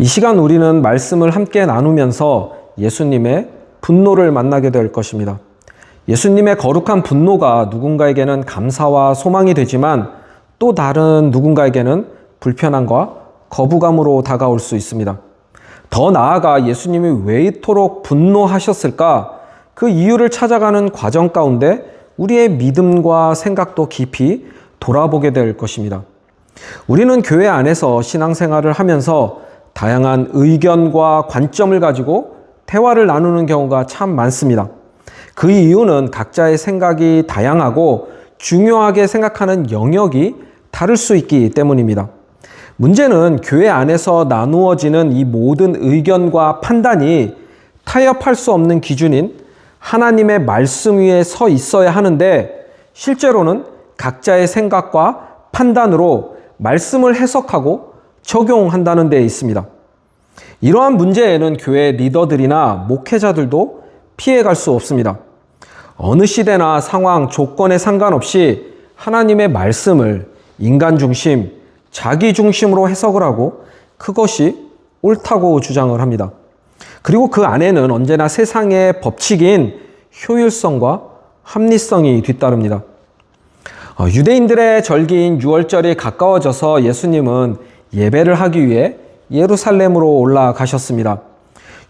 이 시간 우리는 말씀을 함께 나누면서 예수님의 분노를 만나게 될 것입니다. 예수님의 거룩한 분노가 누군가에게는 감사와 소망이 되지만 또 다른 누군가에게는 불편함과 거부감으로 다가올 수 있습니다. 더 나아가 예수님이 왜 이토록 분노하셨을까? 그 이유를 찾아가는 과정 가운데 우리의 믿음과 생각도 깊이 돌아보게 될 것입니다. 우리는 교회 안에서 신앙생활을 하면서 다양한 의견과 관점을 가지고 대화를 나누는 경우가 참 많습니다. 그 이유는 각자의 생각이 다양하고 중요하게 생각하는 영역이 다를 수 있기 때문입니다. 문제는 교회 안에서 나누어지는 이 모든 의견과 판단이 타협할 수 없는 기준인 하나님의 말씀 위에 서 있어야 하는데 실제로는 각자의 생각과 판단으로 말씀을 해석하고 적용한다는 데 있습니다. 이러한 문제에는 교회 리더들이나 목회자들도 피해갈 수 없습니다. 어느 시대나 상황, 조건에 상관없이 하나님의 말씀을 인간 중심, 자기 중심으로 해석을 하고 그것이 옳다고 주장을 합니다. 그리고 그 안에는 언제나 세상의 법칙인 효율성과 합리성이 뒤따릅니다. 유대인들의 절기인 유월절이 가까워져서 예수님은 예배를 하기 위해 예루살렘으로 올라가셨습니다.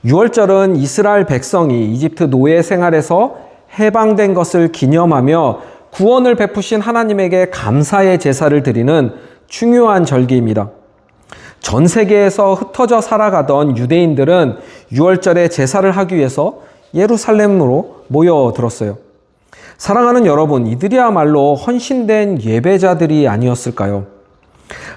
유월절은 이스라엘 백성이 이집트 노예 생활에서 해방된 것을 기념하며 구원을 베푸신 하나님에게 감사의 제사를 드리는 중요한 절기입니다. 전 세계에서 흩어져 살아가던 유대인들은 유월절에 제사를 하기 위해서 예루살렘으로 모여들었어요. 사랑하는 여러분, 이들이야말로 헌신된 예배자들이 아니었을까요?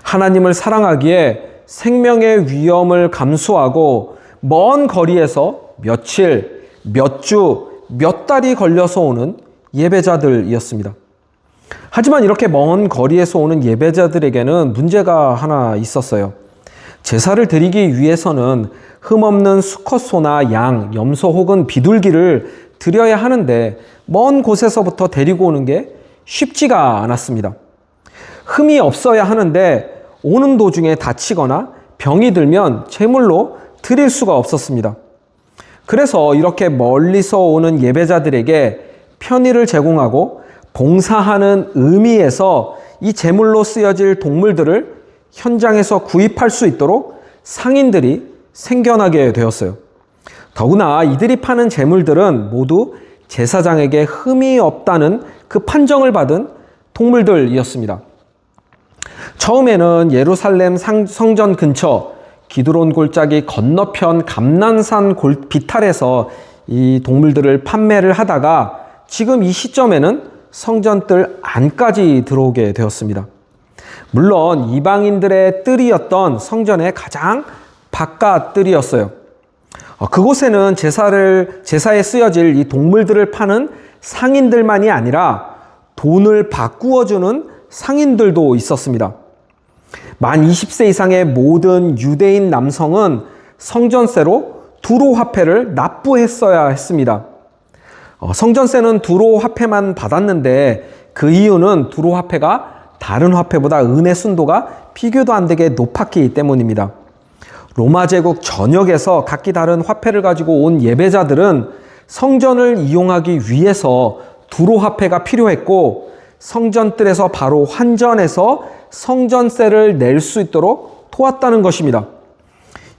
하나님을 사랑하기에 생명의 위험을 감수하고 먼 거리에서 며칠, 몇 주, 몇 달이 걸려서 오는 예배자들이었습니다. 하지만 이렇게 먼 거리에서 오는 예배자들에게는 문제가 하나 있었어요. 제사를 드리기 위해서는 흠없는 수컷소나 양, 염소 혹은 비둘기를 드려야 하는데 먼 곳에서부터 데리고 오는 게 쉽지가 않았습니다. 흠이 없어야 하는데 오는 도중에 다치거나 병이 들면 제물로 드릴 수가 없었습니다. 그래서 이렇게 멀리서 오는 예배자들에게 편의를 제공하고 봉사하는 의미에서 이 제물로 쓰여질 동물들을 현장에서 구입할 수 있도록 상인들이 생겨나게 되었어요. 더구나 이들이 파는 제물들은 모두 제사장에게 흠이 없다는 그 판정을 받은 동물들이었습니다. 처음에는 예루살렘 성전 근처 기드론 골짜기 건너편 감난산 비탈에서 이 동물들을 판매를 하다가 지금 이 시점에는 성전뜰 안까지 들어오게 되었습니다. 물론 이방인들의 뜰이었던 성전의 가장 바깥 뜰이었어요. 그곳에는 제사에 쓰여질 이 동물들을 파는 상인들만이 아니라 돈을 바꾸어주는 상인들도 있었습니다. 만 20세 이상의 모든 유대인 남성은 성전세로 두로 화폐를 납부했어야 했습니다. 성전세는 두로 화폐만 받았는데 그 이유는 두로 화폐가 다른 화폐보다 은의 순도가 비교도 안 되게 높았기 때문입니다. 로마 제국 전역에서 각기 다른 화폐를 가지고 온 예배자들은 성전을 이용하기 위해서 두로 화폐가 필요했고 성전뜰에서 바로 환전해서 성전세를 낼 수 있도록 도왔다는 것입니다.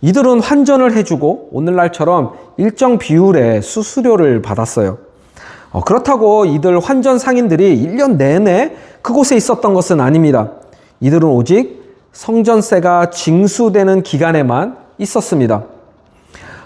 이들은 환전을 해주고 오늘날처럼 일정 비율의 수수료를 받았어요. 그렇다고 이들 환전 상인들이 1년 내내 그곳에 있었던 것은 아닙니다. 이들은 오직 성전세가 징수되는 기간에만 있었습니다.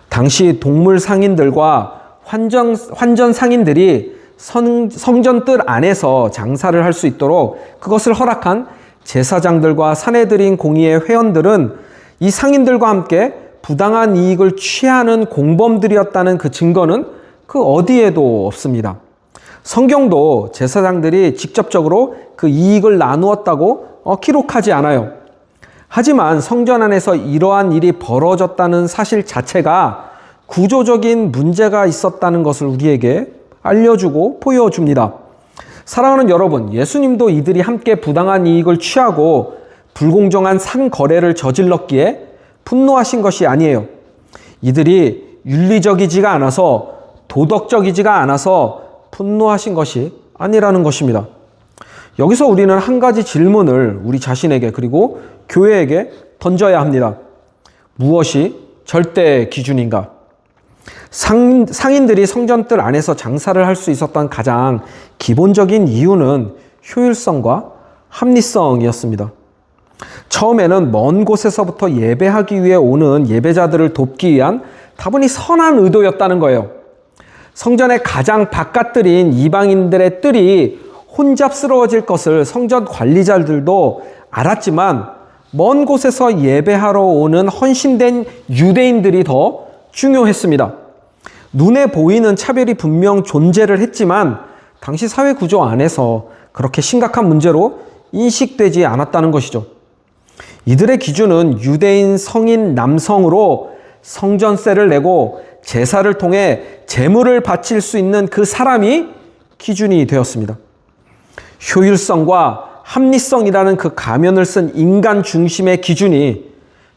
당시 동물 상인들과 환전 상인들이 성전뜰 안에서 장사를 할 수 있도록 그것을 허락한 제사장들과 사내들인 공의회 회원들은 이 상인들과 함께 부당한 이익을 취하는 공범들이었다는 그 증거는 그 어디에도 없습니다. 성경도 제사장들이 직접적으로 그 이익을 나누었다고 기록하지 않아요. 하지만 성전 안에서 이러한 일이 벌어졌다는 사실 자체가 구조적인 문제가 있었다는 것을 우리에게 알려주고 보여줍니다. 사랑하는 여러분, 예수님도 이들이 함께 부당한 이익을 취하고 불공정한 상거래를 저질렀기에 분노하신 것이 아니에요. 이들이 윤리적이지가 않아서, 도덕적이지가 않아서 분노하신 것이 아니라는 것입니다. 여기서 우리는 한 가지 질문을 우리 자신에게 그리고 교회에게 던져야 합니다. 무엇이 절대 기준인가? 상인들이 성전뜰 안에서 장사를 할 수 있었던 가장 기본적인 이유는 효율성과 합리성이었습니다. 처음에는 먼 곳에서부터 예배하기 위해 오는 예배자들을 돕기 위한 다분히 선한 의도였다는 거예요. 성전의 가장 바깥뜰인 이방인들의 뜰이 혼잡스러워질 것을 성전 관리자들도 알았지만 먼 곳에서 예배하러 오는 헌신된 유대인들이 더 중요했습니다. 눈에 보이는 차별이 분명 존재를 했지만 당시 사회 구조 안에서 그렇게 심각한 문제로 인식되지 않았다는 것이죠. 이들의 기준은 유대인 성인 남성으로 성전세를 내고 제사를 통해 제물을 바칠 수 있는 그 사람이 기준이 되었습니다. 효율성과 합리성이라는 그 가면을 쓴 인간 중심의 기준이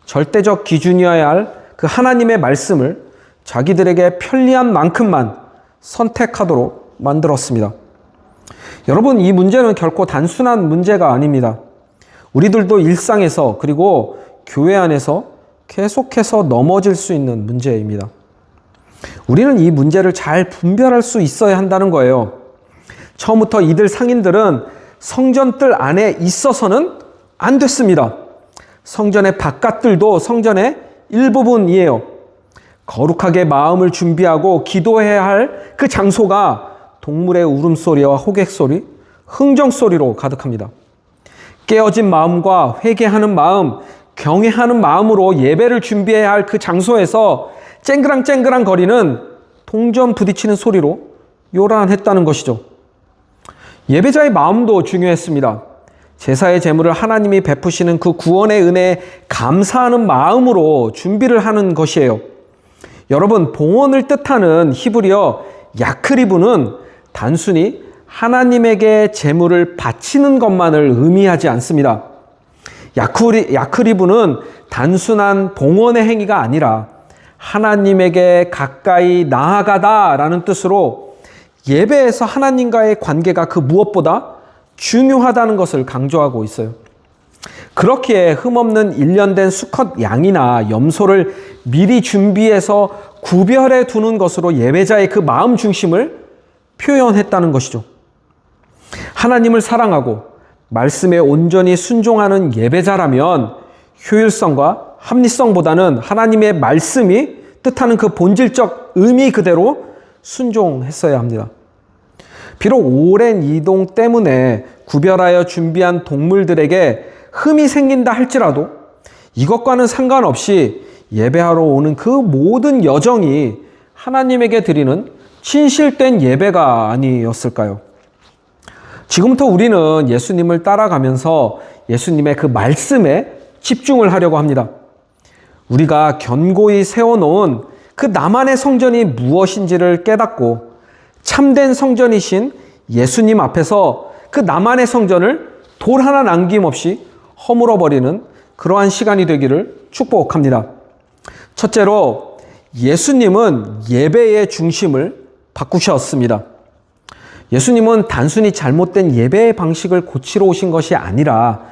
절대적 기준이어야 할 그 하나님의 말씀을 자기들에게 편리한 만큼만 선택하도록 만들었습니다. 여러분, 이 문제는 결코 단순한 문제가 아닙니다. 우리들도 일상에서 그리고 교회 안에서 계속해서 넘어질 수 있는 문제입니다. 우리는 이 문제를 잘 분별할 수 있어야 한다는 거예요. 처음부터 이들 상인들은 성전뜰 안에 있어서는 안 됐습니다. 성전의 바깥뜰도 성전의 일부분이에요. 거룩하게 마음을 준비하고 기도해야 할 그 장소가 동물의 울음소리와 호객소리, 흥정소리로 가득합니다. 깨어진 마음과 회개하는 마음, 경외하는 마음으로 예배를 준비해야 할 그 장소에서 쨍그랑쨍그랑 거리는 동전 부딪히는 소리로 요란했다는 것이죠. 예배자의 마음도 중요했습니다. 제사의 제물을 하나님이 베푸시는 그 구원의 은혜에 감사하는 마음으로 준비를 하는 것이에요. 여러분, 봉헌을 뜻하는 히브리어 야크리브는 단순히 하나님에게 제물을 바치는 것만을 의미하지 않습니다. 야크리브는 단순한 봉헌의 행위가 아니라 하나님에게 가까이 나아가다라는 뜻으로 예배에서 하나님과의 관계가 그 무엇보다 중요하다는 것을 강조하고 있어요. 그렇기에 흠없는 일련된 수컷 양이나 염소를 미리 준비해서 구별해 두는 것으로 예배자의 그 마음 중심을 표현했다는 것이죠. 하나님을 사랑하고 말씀에 온전히 순종하는 예배자라면 효율성과 합리성보다는 하나님의 말씀이 뜻하는 그 본질적 의미 그대로 순종했어야 합니다. 비록 오랜 이동 때문에 구별하여 준비한 동물들에게 흠이 생긴다 할지라도 이것과는 상관없이 예배하러 오는 그 모든 여정이 하나님에게 드리는 진실된 예배가 아니었을까요? 지금부터 우리는 예수님을 따라가면서 예수님의 그 말씀에 집중을 하려고 합니다. 우리가 견고히 세워놓은 그 나만의 성전이 무엇인지를 깨닫고 참된 성전이신 예수님 앞에서 그 나만의 성전을 돌 하나 남김없이 허물어버리는 그러한 시간이 되기를 축복합니다. 첫째로, 예수님은 예배의 중심을 바꾸셨습니다. 예수님은 단순히 잘못된 예배의 방식을 고치러 오신 것이 아니라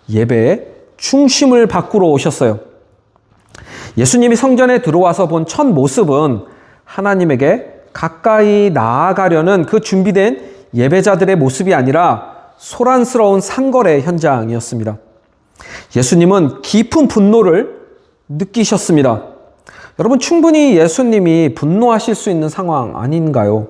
예배의 중심을 바꾸러 오셨어요. 예수님이 성전에 들어와서 본 첫 모습은 하나님에게 가까이 나아가려는 그 준비된 예배자들의 모습이 아니라 소란스러운 상거래 현장이었습니다. 예수님은 깊은 분노를 느끼셨습니다. 여러분, 충분히 예수님이 분노하실 수 있는 상황 아닌가요?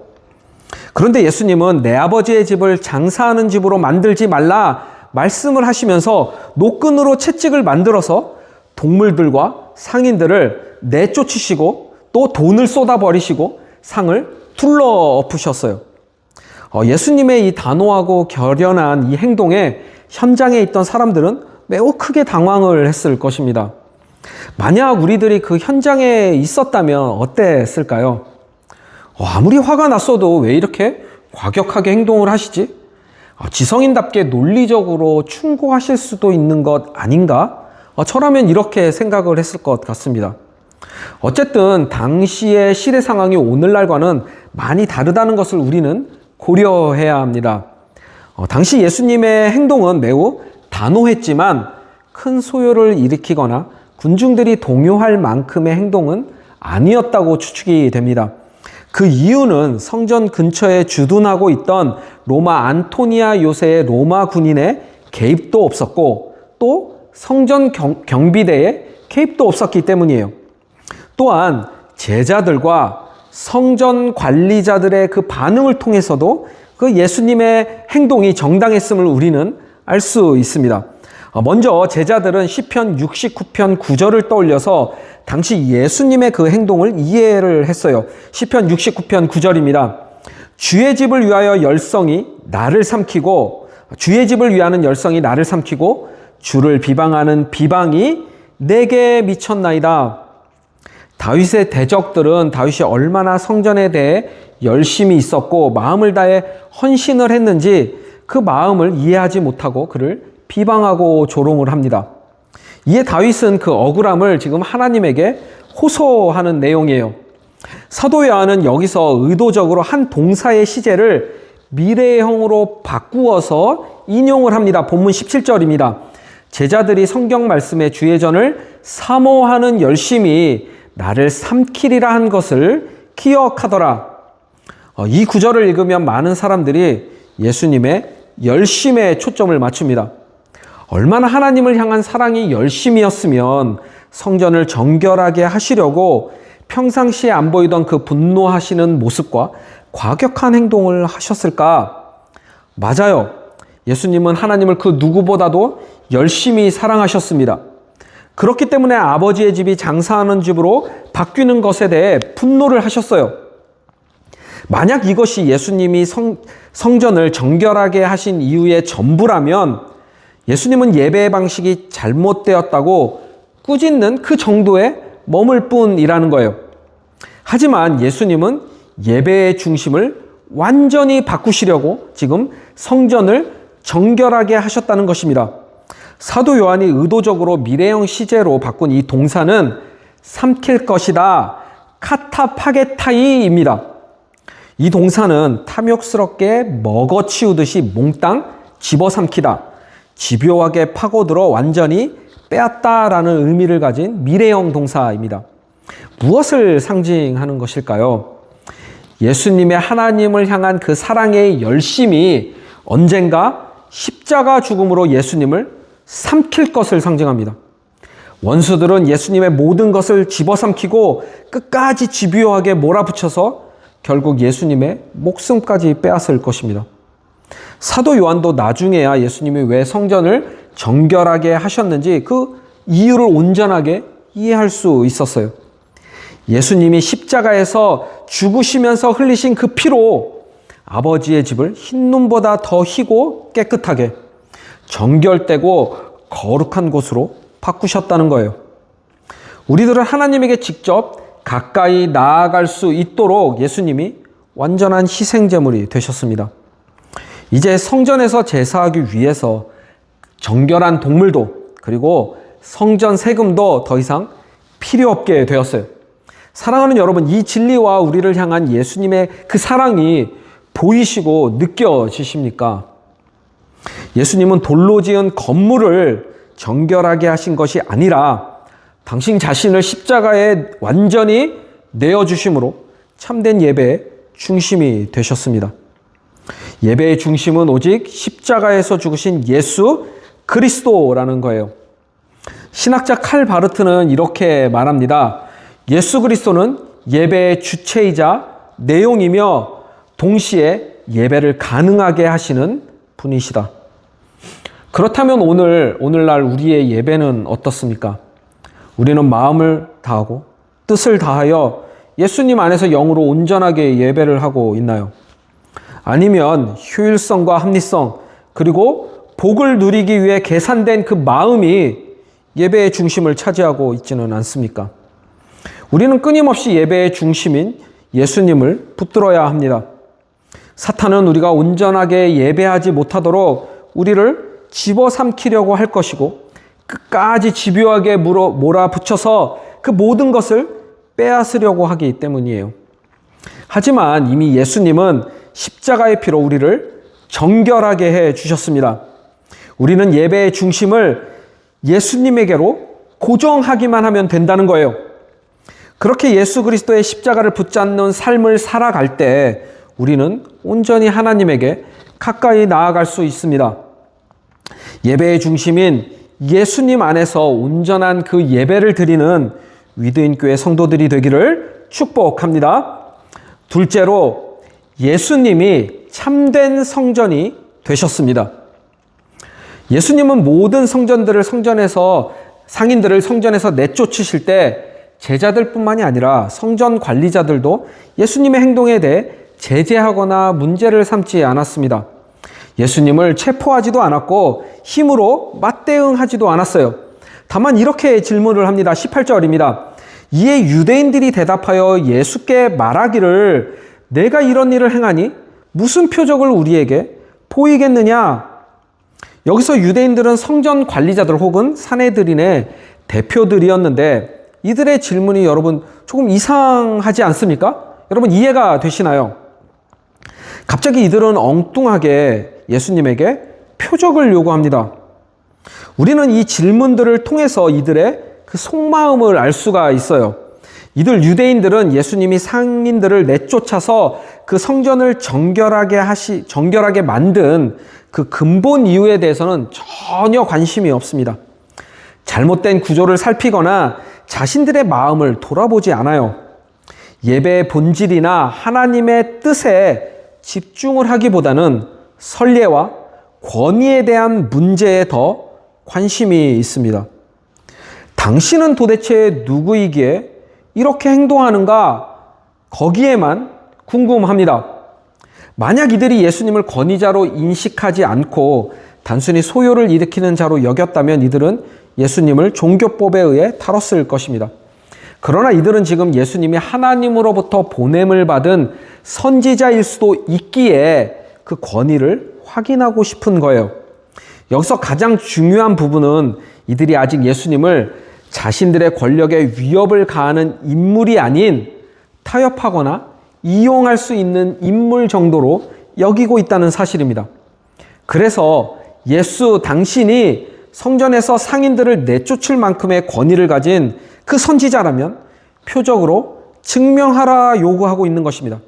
그런데 예수님은 내 아버지의 집을 장사하는 집으로 만들지 말라 말씀을 하시면서 노끈으로 채찍을 만들어서 동물들과 상인들을 내쫓으시고 또 돈을 쏟아버리시고 상을 둘러엎으셨어요. 예수님의 이 단호하고 결연한 이 행동에 현장에 있던 사람들은 매우 크게 당황을 했을 것입니다. 만약 우리들이 그 현장에 있었다면 어땠을까요? 아무리 화가 났어도 왜 이렇게 과격하게 행동을 하시지? 지성인답게 논리적으로 충고하실 수도 있는 것 아닌가? 저라면 이렇게 생각을 했을 것 같습니다. 어쨌든 당시의 시대 상황이 오늘날과는 많이 다르다는 것을 우리는 고려해야 합니다. 당시 예수님의 행동은 매우 단호했지만 큰 소요를 일으키거나 군중들이 동요할 만큼의 행동은 아니었다고 추측이 됩니다. 그 이유는 성전 근처에 주둔하고 있던 로마 안토니아 요새의 로마 군인의 개입도 없었고 또 성전 경비대의 개입도 없었기 때문이에요. 또한 제자들과 성전 관리자들의 그 반응을 통해서도 그 예수님의 행동이 정당했음을 우리는 알 수 있습니다. 먼저 제자들은 시편 69편 9절을 떠올려서 당시 예수님의 그 행동을 이해를 했어요. 시편 69편 9절입니다. 주의 집을 위하여 열성이 나를 삼키고 주의 집을 위하는 열성이 나를 삼키고 주를 비방하는 비방이 내게 미쳤나이다. 다윗의 대적들은 다윗이 얼마나 성전에 대해 열심히 있었고 마음을 다해 헌신을 했는지 그 마음을 이해하지 못하고 그를 비방하고 조롱을 합니다. 이에 다윗은 그 억울함을 지금 하나님에게 호소하는 내용이에요. 사도 요한은 여기서 의도적으로 한 동사의 시제를 미래형으로 바꾸어서 인용을 합니다. 본문 17절입니다. 제자들이 성경 말씀의 주예전을 사모하는 열심이 나를 삼키리라 한 것을 기억하더라. 이 구절을 읽으면 많은 사람들이 예수님의 열심에 초점을 맞춥니다. 얼마나 하나님을 향한 사랑이 열심이었으면 성전을 정결하게 하시려고 평상시에 안 보이던 그 분노하시는 모습과 과격한 행동을 하셨을까? 맞아요. 예수님은 하나님을 그 누구보다도 열심히 사랑하셨습니다. 그렇기 때문에 아버지의 집이 장사하는 집으로 바뀌는 것에 대해 분노를 하셨어요. 만약 이것이 예수님이 성전을 정결하게 하신 이유의 전부라면 예수님은 예배의 방식이 잘못되었다고 꾸짖는 그 정도에 머물 뿐이라는 거예요. 하지만 예수님은 예배의 중심을 완전히 바꾸시려고 지금 성전을 정결하게 하셨다는 것입니다. 사도 요한이 의도적으로 미래형 시제로 바꾼 이 동사는 삼킬 것이다, 카타파게타이입니다. 이 동사는 탐욕스럽게 먹어치우듯이 몽땅 집어삼키다, 집요하게 파고들어 완전히 빼앗다라는 의미를 가진 미래형 동사입니다. 무엇을 상징하는 것일까요? 예수님의 하나님을 향한 그 사랑의 열심이 언젠가 십자가 죽음으로 예수님을 삼킬 것을 상징합니다. 원수들은 예수님의 모든 것을 집어삼키고 끝까지 집요하게 몰아붙여서 결국 예수님의 목숨까지 빼앗을 것입니다. 사도 요한도 나중에야 예수님이 왜 성전을 정결하게 하셨는지 그 이유를 온전하게 이해할 수 있었어요. 예수님이 십자가에서 죽으시면서 흘리신 그 피로 아버지의 집을 흰눈보다 더 희고 깨끗하게 정결되고 거룩한 곳으로 바꾸셨다는 거예요. 우리들은 하나님에게 직접 가까이 나아갈 수 있도록 예수님이 완전한 희생제물이 되셨습니다. 이제 성전에서 제사하기 위해서 정결한 동물도 그리고 성전 세금도 더 이상 필요 없게 되었어요. 사랑하는 여러분, 이 진리와 우리를 향한 예수님의 그 사랑이 보이시고 느껴지십니까? 예수님은 돌로 지은 건물을 정결하게 하신 것이 아니라 당신 자신을 십자가에 완전히 내어주심으로 참된 예배의 중심이 되셨습니다. 예배의 중심은 오직 십자가에서 죽으신 예수 그리스도라는 거예요. 신학자 칼 바르트는 이렇게 말합니다. 예수 그리스도는 예배의 주체이자 내용이며 동시에 예배를 가능하게 하시는 분이시다. 그렇다면 오늘날 우리의 예배는 어떻습니까? 우리는 마음을 다하고 뜻을 다하여 예수님 안에서 영으로 온전하게 예배를 하고 있나요? 아니면 효율성과 합리성 그리고 복을 누리기 위해 계산된 그 마음이 예배의 중심을 차지하고 있지는 않습니까? 우리는 끊임없이 예배의 중심인 예수님을 붙들어야 합니다. 사탄은 우리가 온전하게 예배하지 못하도록 우리를 집어삼키려고 할 것이고 끝까지 집요하게 몰아붙여서 그 모든 것을 빼앗으려고 하기 때문이에요. 하지만 이미 예수님은 십자가의 피로 우리를 정결하게 해 주셨습니다. 우리는 예배의 중심을 예수님에게로 고정하기만 하면 된다는 거예요. 그렇게 예수 그리스도의 십자가를 붙잡는 삶을 살아갈 때 우리는 온전히 하나님에게 가까이 나아갈 수 있습니다. 예배의 중심인 예수님 안에서 온전한 그 예배를 드리는 위드인교회 성도들이 되기를 축복합니다. 둘째로, 예수님이 참된 성전이 되셨습니다. 예수님은 모든 상인들을 성전에서 내쫓으실 때 제자들뿐만이 아니라 성전 관리자들도 예수님의 행동에 대해 제재하거나 문제를 삼지 않았습니다. 예수님을 체포하지도 않았고 힘으로 맞대응하지도 않았어요. 다만 이렇게 질문을 합니다. 18절입니다. 이에 유대인들이 대답하여 예수께 말하기를 내가 이런 일을 행하니 무슨 표적을 우리에게 보이겠느냐? 여기서 유대인들은 성전 관리자들 혹은 사내들인의 대표들이었는데 이들의 질문이 여러분 조금 이상하지 않습니까? 여러분 이해가 되시나요? 갑자기 이들은 엉뚱하게 예수님에게 표적을 요구합니다. 우리는 이 질문들을 통해서 이들의 그 속마음을 알 수가 있어요. 이들 유대인들은 예수님이 상인들을 내쫓아서 그 성전을 정결하게 만든 그 근본 이유에 대해서는 전혀 관심이 없습니다. 잘못된 구조를 살피거나 자신들의 마음을 돌아보지 않아요. 예배의 본질이나 하나님의 뜻에 집중을 하기보다는 선례와 권위에 대한 문제에 더 관심이 있습니다. 당신은 도대체 누구이기에 이렇게 행동하는가? 거기에만 궁금합니다. 만약 이들이 예수님을 권위자로 인식하지 않고 단순히 소요를 일으키는 자로 여겼다면 이들은 예수님을 종교법에 의해 다뤘을 것입니다. 그러나 이들은 지금 예수님이 하나님으로부터 보냄을 받은 선지자일 수도 있기에 그 권위를 확인하고 싶은 거예요. 여기서 가장 중요한 부분은 이들이 아직 예수님을 자신들의 권력에 위협을 가하는 인물이 아닌 타협하거나 이용할 수 있는 인물 정도로 여기고 있다는 사실입니다. 그래서 예수 당신이 성전에서 상인들을 내쫓을 만큼의 권위를 가진 그 선지자라면 표적으로 증명하라 요구하고 있는 것입니다.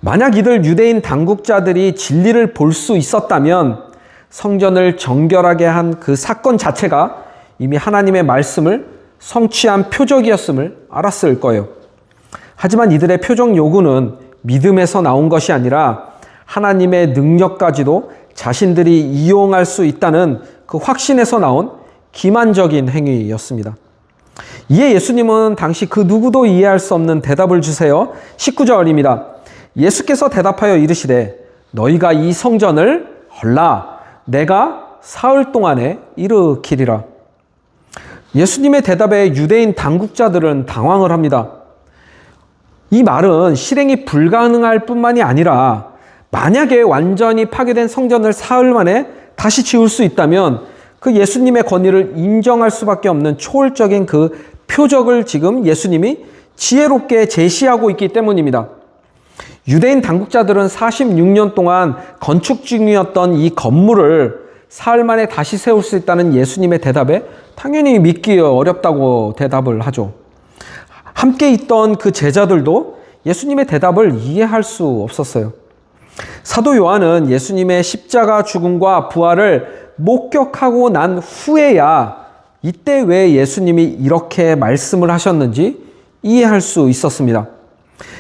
만약 이들 유대인 당국자들이 진리를 볼 수 있었다면 성전을 정결하게 한 그 사건 자체가 이미 하나님의 말씀을 성취한 표적이었음을 알았을 거예요. 하지만 이들의 표적 요구는 믿음에서 나온 것이 아니라 하나님의 능력까지도 자신들이 이용할 수 있다는 그 확신에서 나온 기만적인 행위였습니다. 이에 예수님은 당시 그 누구도 이해할 수 없는 대답을 주세요. 19절입니다. 예수께서 대답하여 이르시되 너희가 이 성전을 헐라 내가 사흘 동안에 일으키리라. 예수님의 대답에 유대인 당국자들은 당황을 합니다. 이 말은 실행이 불가능할 뿐만이 아니라 만약에 완전히 파괴된 성전을 사흘 만에 다시 지을 수 있다면 그 예수님의 권위를 인정할 수밖에 없는 초월적인 그 표적을 지금 예수님이 지혜롭게 제시하고 있기 때문입니다. 유대인 당국자들은 46년 동안 건축 중이었던 이 건물을 사흘 만에 다시 세울 수 있다는 예수님의 대답에 당연히 믿기 어렵다고 대답을 하죠. 함께 있던 그 제자들도 예수님의 대답을 이해할 수 없었어요. 사도 요한은 예수님의 십자가 죽음과 부활을 목격하고 난 후에야 이때 왜 예수님이 이렇게 말씀을 하셨는지 이해할 수 있었습니다.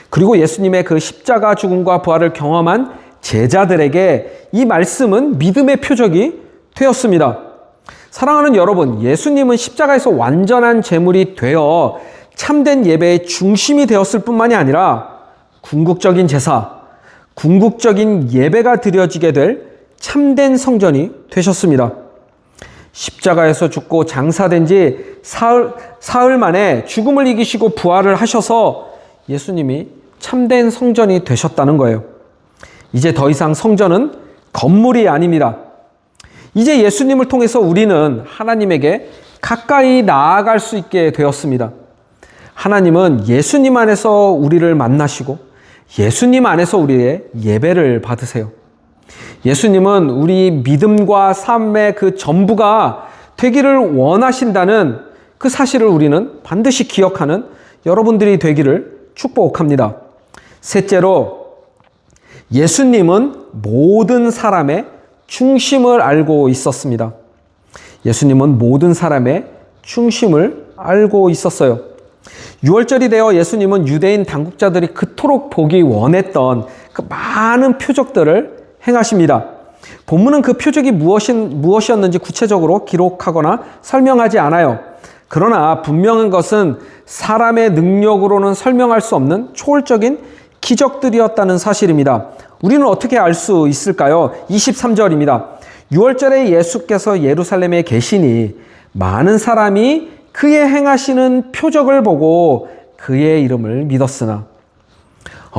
그리고 예수님의 그 십자가 죽음과 부활을 경험한 제자들에게 이 말씀은 믿음의 표적이 되었습니다. 사랑하는 여러분, 예수님은 십자가에서 완전한 제물이 되어 참된 예배의 중심이 되었을 뿐만이 아니라 궁극적인 제사, 궁극적인 예배가 드려지게 될 참된 성전이 되셨습니다. 십자가에서 죽고 장사된 지 사흘 만에 죽음을 이기시고 부활을 하셔서 예수님이 참된 성전이 되셨다는 거예요. 이제 더 이상 성전은 건물이 아닙니다. 이제 예수님을 통해서 우리는 하나님에게 가까이 나아갈 수 있게 되었습니다. 하나님은 예수님 안에서 우리를 만나시고 예수님 안에서 우리의 예배를 받으세요. 예수님은 우리 믿음과 삶의 그 전부가 되기를 원하신다는 그 사실을 우리는 반드시 기억하는 여러분들이 되기를 축복합니다. 셋째로, 예수님은 모든 사람의 중심을 알고 있었습니다. 예수님은 모든 사람의 중심을 알고 있었어요. 유월절이 되어 예수님은 유대인 당국자들이 그토록 보기 원했던 그 많은 표적들을 행하십니다. 본문은 그 표적이 무엇이었는지 구체적으로 기록하거나 설명하지 않아요. 그러나 분명한 것은 사람의 능력으로는 설명할 수 없는 초월적인 기적들이었다는 사실입니다. 우리는 어떻게 알 수 있을까요? 23절입니다. 유월절에 예수께서 예루살렘에 계시니 많은 사람이 그의 행하시는 표적을 보고 그의 이름을 믿었으나.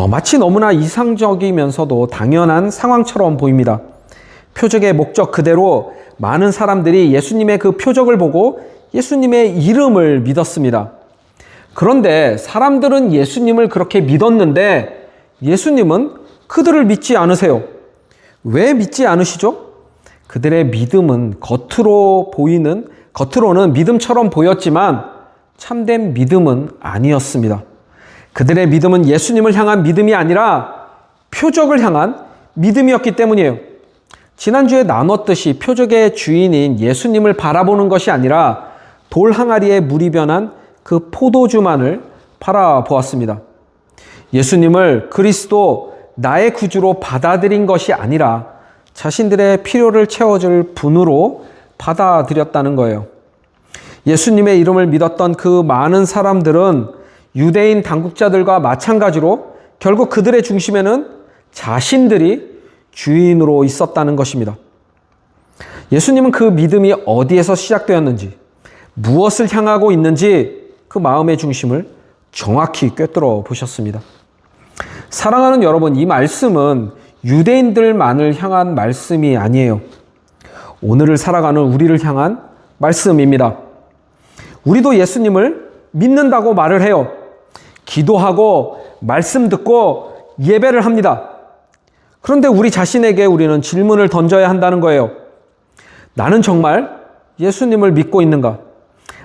마치 너무나 이상적이면서도 당연한 상황처럼 보입니다. 표적의 목적 그대로 많은 사람들이 예수님의 그 표적을 보고 예수님의 이름을 믿었습니다. 그런데 사람들은 예수님을 그렇게 믿었는데 예수님은 그들을 믿지 않으세요. 왜 믿지 않으시죠? 그들의 믿음은 겉으로는 믿음처럼 보였지만 참된 믿음은 아니었습니다. 그들의 믿음은 예수님을 향한 믿음이 아니라 표적을 향한 믿음이었기 때문이에요. 지난주에 나눴듯이 표적의 주인인 예수님을 바라보는 것이 아니라 돌 항아리에 물이 변한 그 포도주만을 바라보았습니다. 예수님을 그리스도 나의 구주로 받아들인 것이 아니라 자신들의 필요를 채워줄 분으로 받아들였다는 거예요. 예수님의 이름을 믿었던 그 많은 사람들은 유대인 당국자들과 마찬가지로 결국 그들의 중심에는 자신들이 주인으로 있었다는 것입니다. 예수님은 그 믿음이 어디에서 시작되었는지, 무엇을 향하고 있는지 그 마음의 중심을 정확히 꿰뚫어 보셨습니다. 사랑하는 여러분, 이 말씀은 유대인들만을 향한 말씀이 아니에요. 오늘을 살아가는 우리를 향한 말씀입니다. 우리도 예수님을 믿는다고 말을 해요. 기도하고 말씀 듣고 예배를 합니다. 그런데 우리 자신에게 우리는 질문을 던져야 한다는 거예요. 나는 정말 예수님을 믿고 있는가?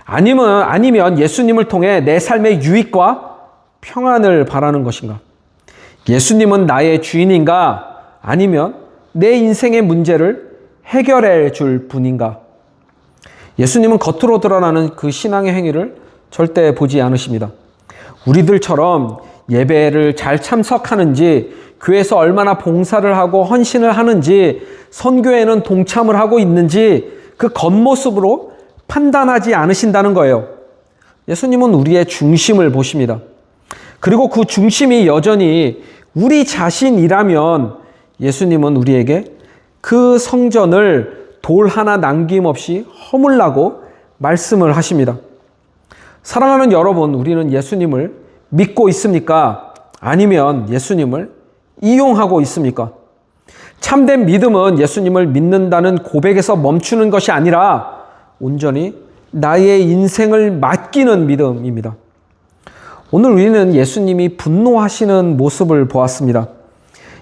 아니면 예수님을 통해 내 삶의 유익과 평안을 바라는 것인가? 예수님은 나의 주인인가? 아니면 내 인생의 문제를 해결해 줄 분인가? 예수님은 겉으로 드러나는 그 신앙의 행위를 절대 보지 않으십니다. 우리들처럼 예배를 잘 참석하는지, 교회에서 얼마나 봉사를 하고 헌신을 하는지, 선교에는 동참을 하고 있는지 그 겉모습으로 판단하지 않으신다는 거예요. 예수님은 우리의 중심을 보십니다. 그리고 그 중심이 여전히 우리 자신이라면 예수님은 우리에게 그 성전을 돌 하나 남김없이 허물라고 말씀을 하십니다. 사랑하는 여러분, 우리는 예수님을 믿고 있습니까? 아니면 예수님을 이용하고 있습니까? 참된 믿음은 예수님을 믿는다는 고백에서 멈추는 것이 아니라 온전히 나의 인생을 맡기는 믿음입니다. 오늘 우리는 예수님이 분노하시는 모습을 보았습니다.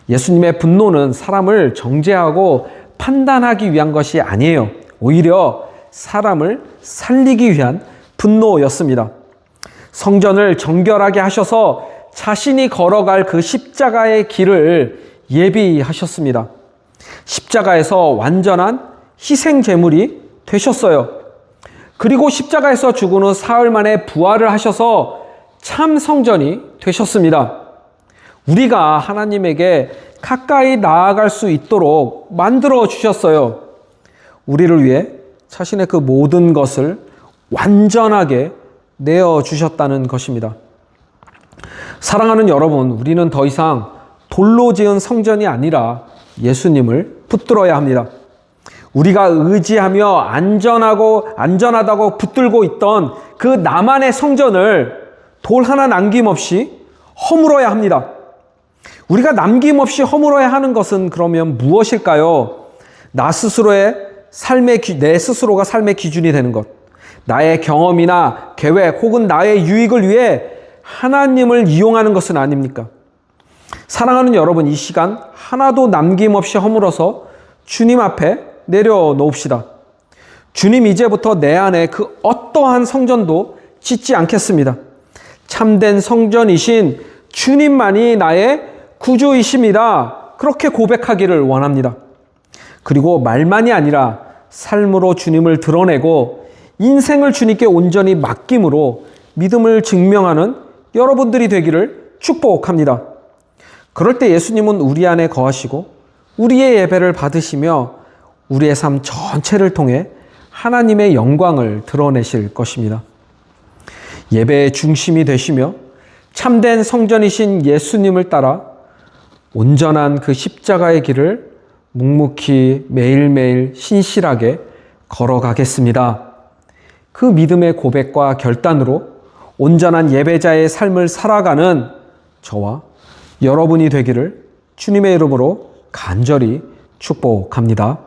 예수님의 분노는 사람을 정죄하고 판단하기 위한 것이 아니에요. 오히려 사람을 살리기 위한 분노였습니다. 성전을 정결하게 하셔서 자신이 걸어갈 그 십자가의 길을 예비하셨습니다. 십자가에서 완전한 희생 제물이 되셨어요. 그리고 십자가에서 죽은 후 사흘 만에 부활을 하셔서 참 성전이 되셨습니다. 우리가 하나님에게 가까이 나아갈 수 있도록 만들어 주셨어요. 우리를 위해 자신의 그 모든 것을 완전하게 내어 주셨다는 것입니다. 사랑하는 여러분, 우리는 더 이상 돌로 지은 성전이 아니라 예수님을 붙들어야 합니다. 우리가 의지하며 안전하다고 붙들고 있던 그 나만의 성전을 돌 하나 남김없이 허물어야 합니다. 우리가 남김없이 허물어야 하는 것은 그러면 무엇일까요? 나 스스로의 내 스스로가 삶의 기준이 되는 것, 나의 경험이나 계획 혹은 나의 유익을 위해 하나님을 이용하는 것은 아닙니까? 사랑하는 여러분, 이 시간 하나도 남김없이 허물어서 주님 앞에 내려놓읍시다. 주님, 이제부터 내 안에 그 어떠한 성전도 짓지 않겠습니다. 참된 성전이신 주님만이 나의 구주이십니다. 그렇게 고백하기를 원합니다. 그리고 말만이 아니라 삶으로 주님을 드러내고 인생을 주님께 온전히 맡김으로 믿음을 증명하는 여러분들이 되기를 축복합니다. 그럴 때 예수님은 우리 안에 거하시고 우리의 예배를 받으시며 우리의 삶 전체를 통해 하나님의 영광을 드러내실 것입니다. 예배의 중심이 되시며 참된 성전이신 예수님을 따라 온전한 그 십자가의 길을 묵묵히 매일매일 신실하게 걸어가겠습니다. 그 믿음의 고백과 결단으로 온전한 예배자의 삶을 살아가는 저와 여러분이 되기를 주님의 이름으로 간절히 축복합니다.